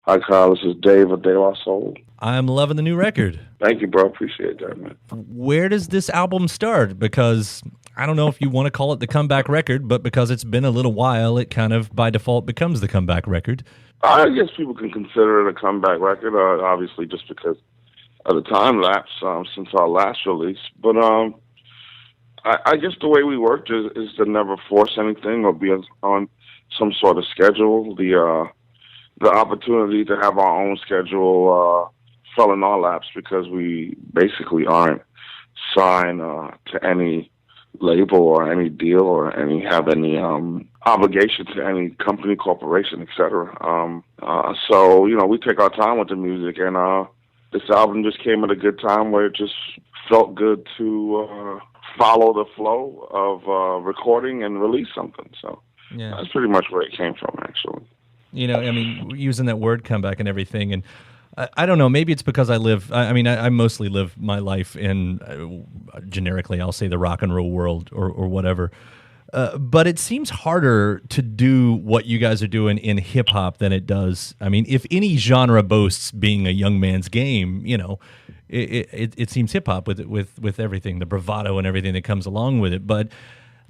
Hi, Kyle. This is Dave of De La Soul. I'm loving the new record. Thank you, bro. Appreciate that, man. Where does this album start? Because I don't know if you want to call it the comeback record, but because it's been a little while, it kind of by default becomes the comeback record. I guess people can consider it a comeback record, obviously, just because of the time lapse since our last release. But I guess the way we worked is to never force anything or be on some sort of schedule. The opportunity to have our own schedule fell in our laps because we basically aren't signed to any label or any deal or have any obligation to any company, corporation, etc. So we take our time with the music, and this album just came at a good time where it just felt good to follow the flow of recording and release something. So Yeah. that's pretty much where it came from, actually. I mean, using that word comeback and everything, and I don't know, maybe it's because I mostly live my life in, generically, I'll say the rock and roll world or whatever. But it seems harder to do what you guys are doing in hip hop than it does. I mean, if any genre boasts being a young man's game, it seems hip hop with everything, the bravado and everything that comes along with it. But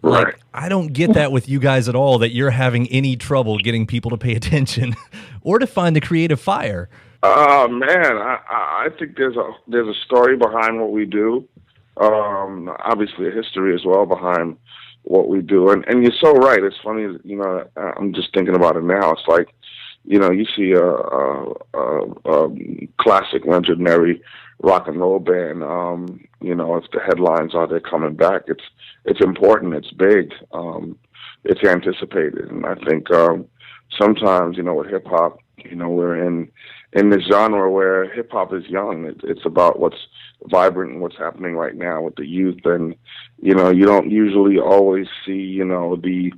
Right. I don't get that with you guys at all, that you're having any trouble getting people to pay attention or to find the creative fire. Man, I think there's a story behind what we do. Obviously a history as well behind what we do. And you're so right. It's funny, I'm just thinking about it now. It's like, you see a classic, legendary rock and roll band. If the headlines are they're coming back, it's important. It's big. It's anticipated. And I think sometimes, with hip hop, we're in this genre where hip hop is young. It's about what's vibrant and what's happening right now with the youth. And, you don't usually always see, the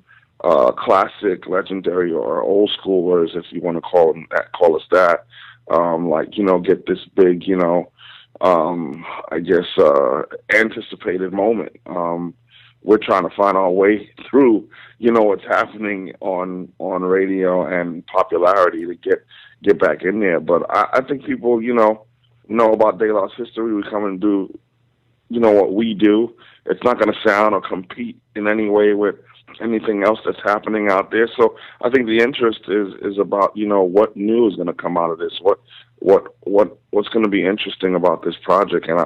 classic, legendary, or old schoolers, if you want to call us that, get this big, anticipated moment. We're trying to find our way through, what's happening on radio and popularity to get back in there. But I think people, know about De La's history. We come and do, what we do. It's not going to sound or compete in any way with anything else that's happening out there. So I think the interest is about, what new is going to come out of this, what's going to be interesting about this project. And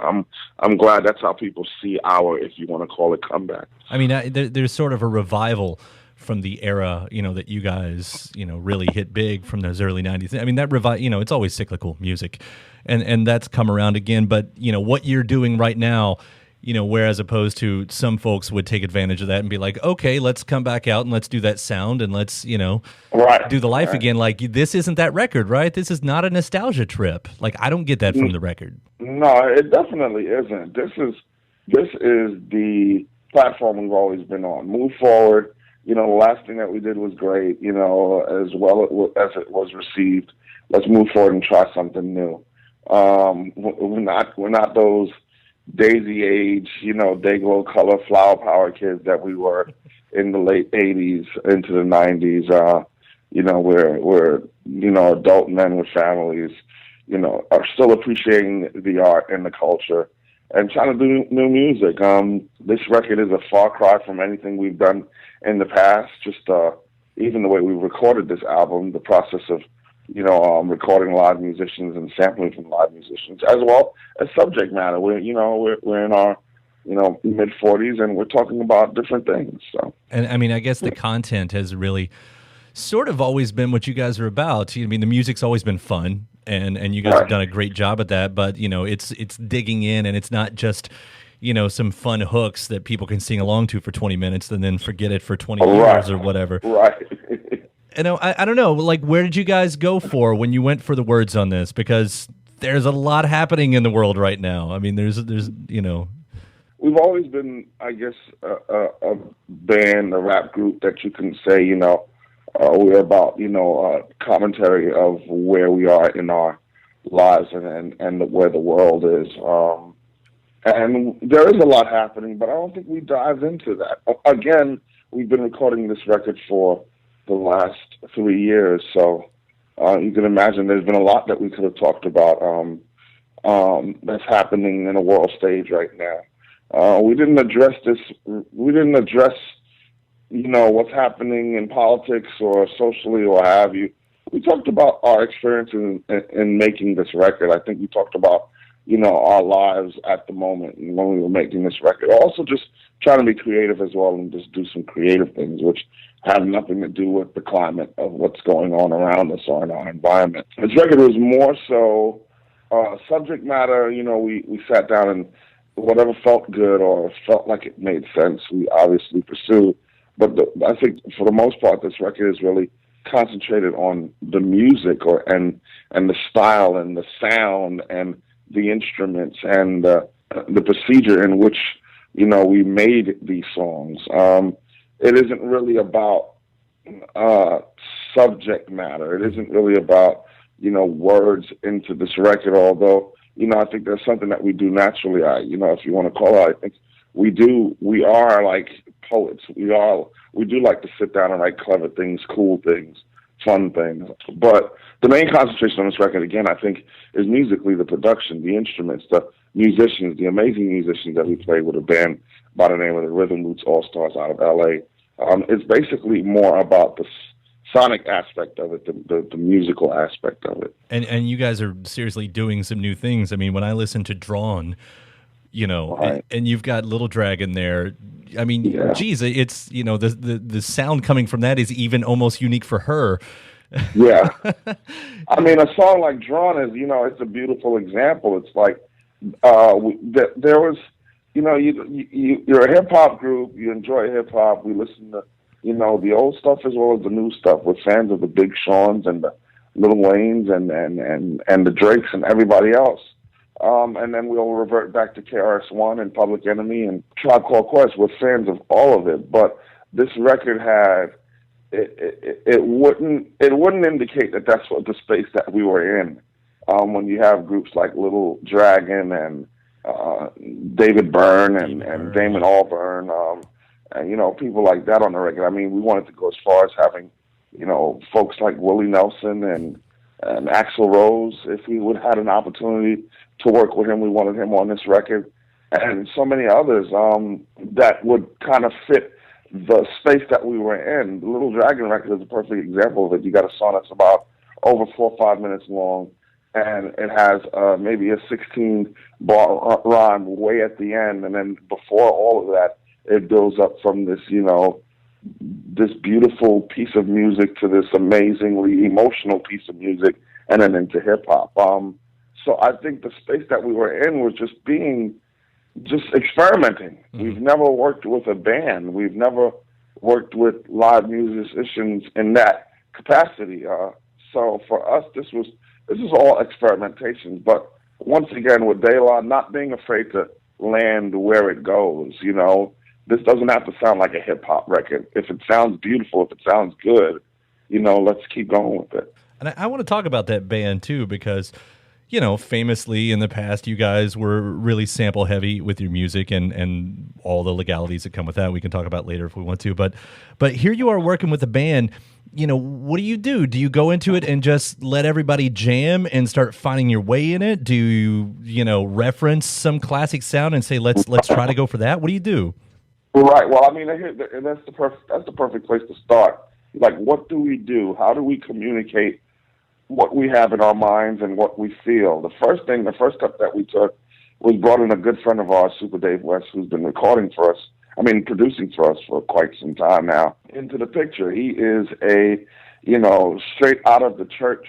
I'm glad that's how people see our, if you want to call it, comeback. I mean, there's sort of a revival from the era, that you guys, really hit big from those early 90s. I mean, that it's always cyclical music, and that's come around again. But, what you're doing right now, whereas opposed to some folks would take advantage of that and be like, okay, let's come back out and let's do that sound and let's, right. do the life again. Like, this isn't that record, right? This is not a nostalgia trip. Like, I don't get that from the record. No, it definitely isn't. This is the platform we've always been on. Move forward. The last thing that we did was great, as well as it was received. Let's move forward and try something new. We're not those daisy age, day glow color flower power kids that we were in the late 80s into the 90s. We're adult men with families, are still appreciating the art and the culture and trying to do new music. This record is a far cry from anything we've done in the past. Just even the way we recorded this album, the process of recording live musicians and sampling from live musicians, as well as subject matter. We're in our mid 40s and we're talking about different things. So, and I mean, I guess the content has really sort of always been what you guys are about. I mean, the music's always been fun, and you guys have done a great job at that. But it's digging in, and it's not just some fun hooks that people can sing along to for 20 minutes and then forget it for 20 years or whatever. Right. And I don't know, like, where did you guys go for when you went for the words on this? Because there's a lot happening in the world right now. I mean, there's We've always been, I guess, a band, a rap group that you can say, we're about, commentary of where we are in our lives and where the world is. And there is a lot happening, but I don't think we dive into that. Again, we've been recording this record for the last 3 years, so You can imagine there's been a lot that we could have talked about that's happening in the world stage right now. We didn't address this. We didn't address, what's happening in politics or socially or have you. We talked about our experience in making this record. I think we talked about, our lives at the moment when we were making this record. Also, just trying to be creative as well and just do some creative things, which have nothing to do with the climate of what's going on around us or in our environment. This record was more so subject matter. We sat down and whatever felt good or felt like it made sense, we obviously pursued. But I think for the most part, this record is really concentrated on the music and the style and the sound and the instruments and the procedure in which we made these songs. It isn't really about subject matter. It isn't really about words into this record. Although I think there's something that we do naturally. If you want to call it, I think we do. We are like poets. We do like to sit down and write clever things, cool things, fun things. But the main concentration on this record, again, I think, is musically the production, the instruments, the musicians, the amazing musicians that we played with a band by the name of the Rhythm Roots All Stars out of L.A. It's basically more about the sonic aspect of it, the musical aspect of it. And you guys are seriously doing some new things. I mean, when I listen to Drawn, Right. and you've got Little Dragon there. I mean, Yeah. geez, it's the sound coming from that is even almost unique for her. Yeah. I mean, a song like Drawn is, it's a beautiful example. It's like there was, you're a hip hop group. You enjoy hip hop. We listen to, the old stuff as well as the new stuff. We're fans of the Big Sean's and the Lil Wayne's and the Drakes and everybody else. And then we'll revert back to KRS-One and Public Enemy and Tribe Called Quest. We're fans of all of it, but this record had it wouldn't indicate that that's what the space that we were in. When you have groups like Little Dragon and David Byrne and Damon Albarn, and people like that on the record. I mean, we wanted to go as far as having folks like Willie Nelson and Axl Rose. If we would have had an opportunity to work with him, we wanted him on this record, and so many others that would kind of fit the space that we were in. The Little Dragon record is a perfect example of it. You got a song that's about over 4 or 5 minutes long, and it has maybe a 16-bar rhyme way at the end, and then before all of that, it builds up from this, this beautiful piece of music to this amazingly emotional piece of music, and then into hip hop. So I think the space that we were in was just experimenting. Mm-hmm. We've never worked with a band. We've never worked with live musicians in that capacity. So for us, this is all experimentation. But once again, with De La, not being afraid to land where it goes. This doesn't have to sound like a hip hop record. If it sounds beautiful, if it sounds good, let's keep going with it. And I want to talk about that band too, because famously in the past, you guys were really sample heavy with your music and all the legalities that come with that. We can talk about later if we want to. But here you are working with a band. What do? Do you go into it and just let everybody jam and start finding your way in it? Do you, reference some classic sound and say, let's try to go for that? What do you do? Right. Well, I mean, that's the perfect place to start. Like, what do we do? How do we communicate what we have in our minds and what we feel? The first step that we took was brought in a good friend of ours, Super Dave West, who's been producing for us for quite some time now, into the picture. He is a, straight out of the church,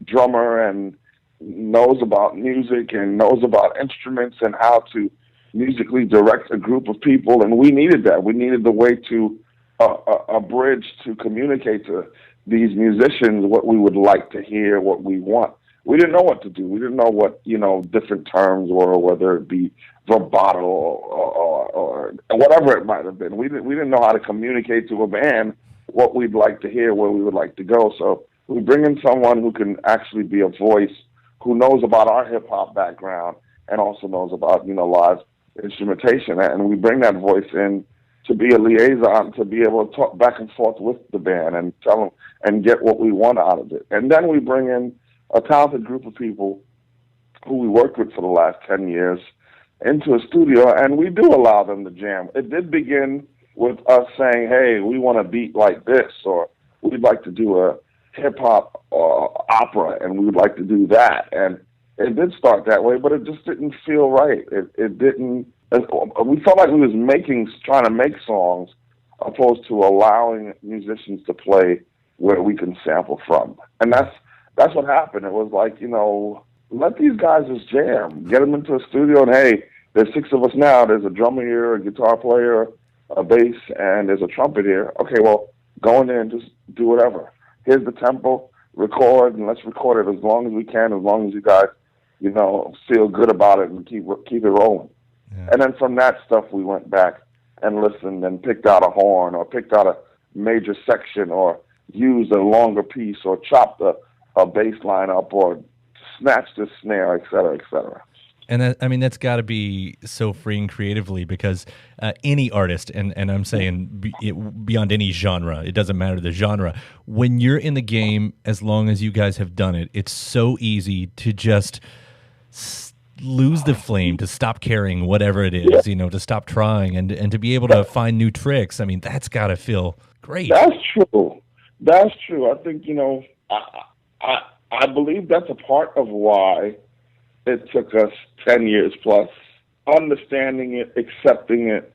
drummer, and knows about music and knows about instruments and how to musically direct a group of people. And we needed that. We needed the way to, a bridge to communicate to these musicians what we would like to hear, what we want. We didn't know what to do. We didn't know what, different terms were, whether it be vibrato or whatever it might have been. We didn't know how to communicate to a band what we'd like to hear, where we would like to go. So we bring in someone who can actually be a voice, who knows about our hip hop background and also knows about, live instrumentation. And we bring that voice in to be a liaison, to be able to talk back and forth with the band and tell them and get what we want out of it. And then we bring in a talented group of people who we worked with for the last 10 years into a studio, and we do allow them to jam. It did begin with us saying, hey, we want a beat like this, or we'd like to do a hip-hop opera, and we would like to do that. And it did start that way, but it just didn't feel right. It didn't. We felt like we was trying to make songs, opposed to allowing musicians to play where we can sample from. And that's what happened. It was like, let these guys just jam, get them into a studio, and hey, there's 6 of us now. There's a drummer here, a guitar player, a bass, and there's a trumpet here. Okay, well, go in there and just do whatever. Here's the tempo, record, and let's record it as long as we can, as long as you guys, feel good about it and keep it rolling. Yeah. And then from that stuff, we went back and listened and picked out a horn or picked out a major section or used a longer piece or chopped a bass line up or snatched the snare, et cetera, et cetera. And that's got to be so freeing creatively, because any artist, and I'm saying beyond any genre, it doesn't matter the genre, when you're in the game, as long as you guys have done it, it's so easy to just lose the flame, to stop caring, whatever it is, to stop trying and to be able to find new tricks. I mean, that's got to feel great. That's true. I think, I believe that's a part of why it took us 10 years plus, understanding it, accepting it,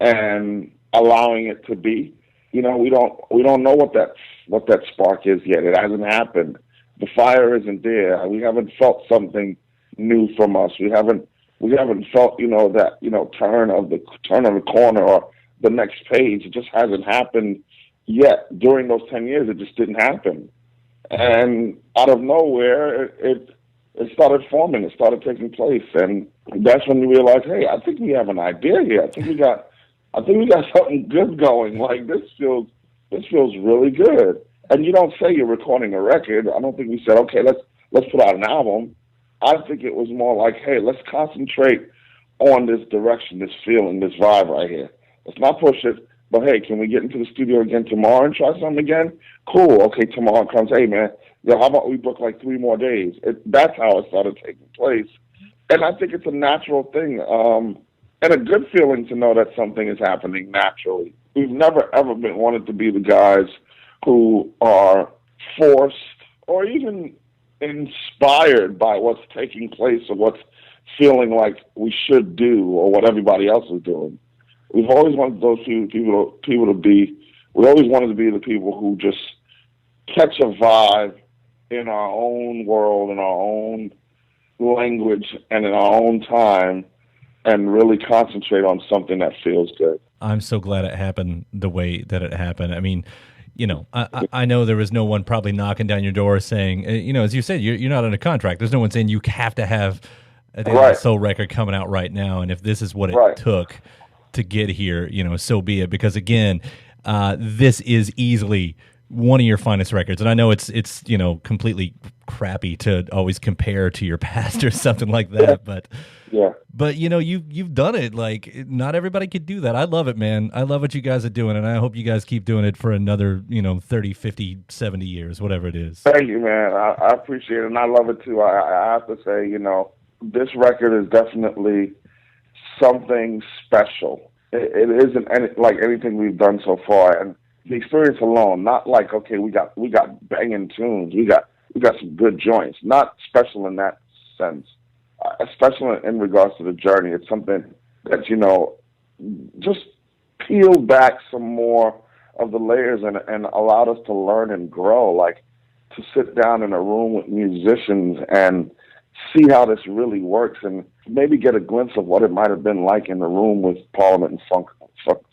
and allowing it to be. We don't know what that spark is yet. It hasn't happened. The fire isn't there. We haven't felt something new from us. We haven't felt that turn of the corner or the next page. It just hasn't happened yet. During those 10 years, it just didn't happen. And out of nowhere, it started forming. It started taking place, and that's when you realize, hey, I think we have an idea here. I think we got something good going. Like this feels really good. And you don't say you're recording a record. I don't think we said, okay, let's put out an album. I think it was more like, hey, let's concentrate on this direction, this feeling, this vibe right here. Let's not push it, but hey, can we get into the studio again tomorrow and try something again? Cool. Okay, tomorrow comes, hey, man, how about we book like 3 more days? That's how it started taking place. And I think it's a natural thing and a good feeling to know that something is happening naturally. We've never, ever wanted to be the guys who are forced or even inspired by what's taking place or what's feeling like we should do or what everybody else is doing. We've always wanted those people to be, we always wanted to be the people who just catch a vibe in our own world, in our own language, and in our own time, and really concentrate on something that feels good. I'm so glad it happened the way that it happened. I mean, I know there was no one probably knocking down your door saying, as you said, you're not under contract. There's no one saying you have to have a soul record coming out right now, and if this is what it took to get here, so be it. Because again, this is easily one of your finest records, and I know it's completely crappy to always compare to your past or something like that, but you've done it. Like, not everybody could do that. I love it, man. I love what you guys are doing, and I hope you guys keep doing it for another 30, 50, 70 years, whatever it is. Thank you, man. I appreciate it, and I love it too. I have to say, this record is definitely something special. It isn't like anything we've done so far, and the experience alone, not like, okay, we got banging tunes, we got some good joints. Not special in that sense. Special in regards to the journey. It's something that just peeled back some more of the layers and allowed us to learn and grow. Like to sit down in a room with musicians and see how this really works, and maybe get a glimpse of what it might have been like in the room with Parliament and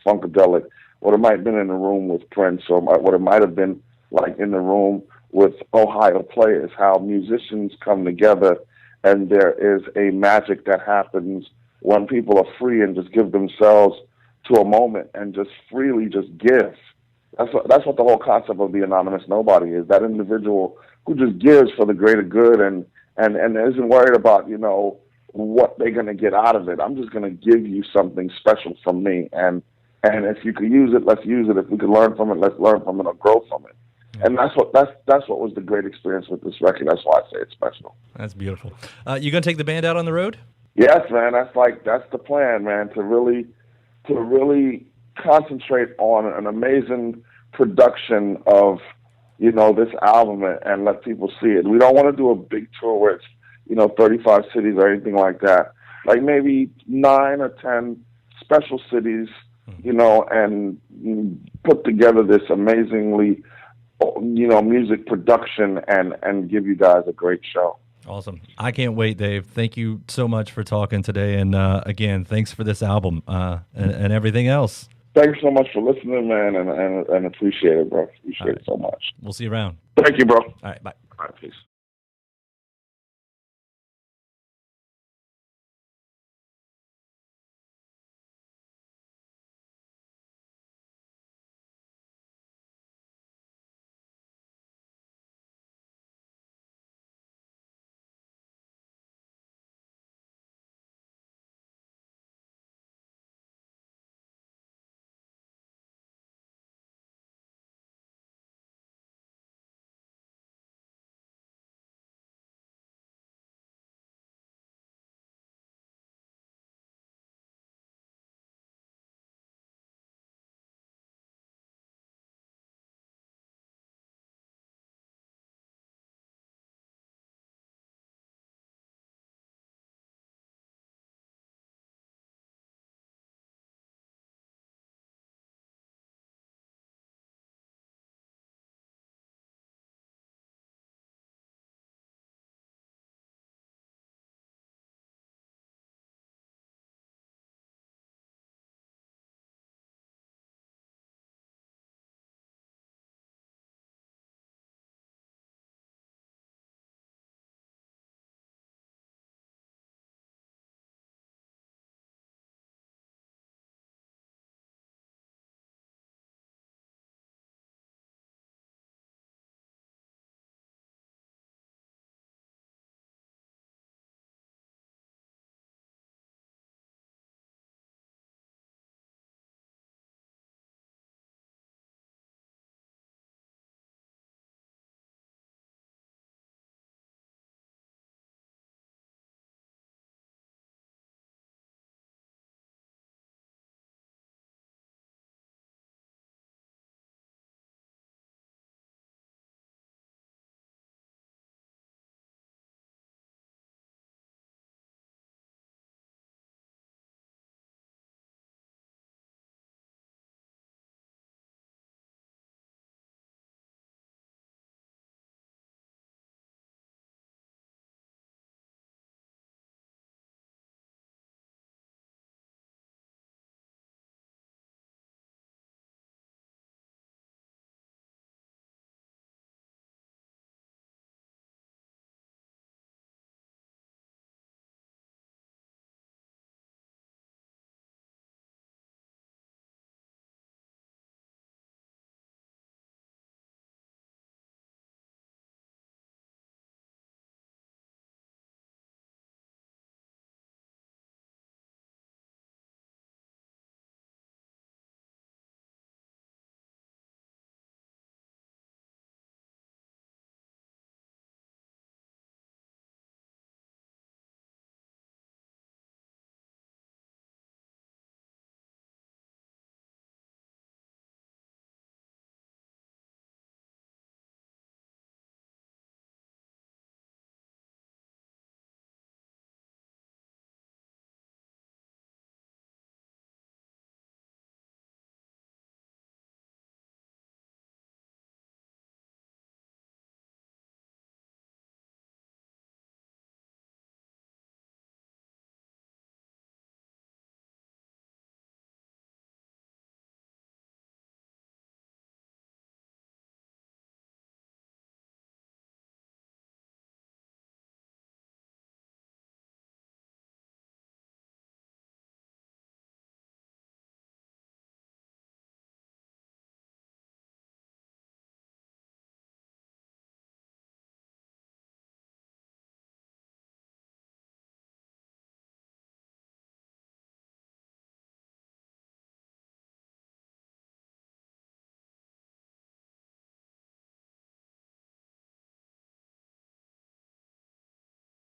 Funkadelic. What it might have been in the room with Prince, or what it might have been like in the room with Ohio Players, how musicians come together and there is a magic that happens when people are free and just give themselves to a moment and just freely just give. That's what the whole concept of the Anonymous Nobody is, that individual who just gives for the greater good and isn't worried about, what they're going to get out of it. I'm just going to give you something special from me. And And if you could use it, let's use it. If we could learn from it, let's learn from it or grow from it. Yeah. And that's what was the great experience with this record. That's why I say it's special. That's beautiful. You gonna take the band out on the road? Yes, man. That's the plan, man. To really concentrate on an amazing production of, this album and let people see it. We don't want to do a big tour where it's, 35 cities or anything like that. Like maybe 9 or 10 special cities, and put together this amazingly, music production and give you guys a great show. Awesome. I can't wait, Dave. Thank you so much for talking today. And again, thanks for this album and everything else. Thanks so much for listening, man, and appreciate it, bro. Appreciate it so much. We'll see you around. Thank you, bro. All right, bye. All right, peace.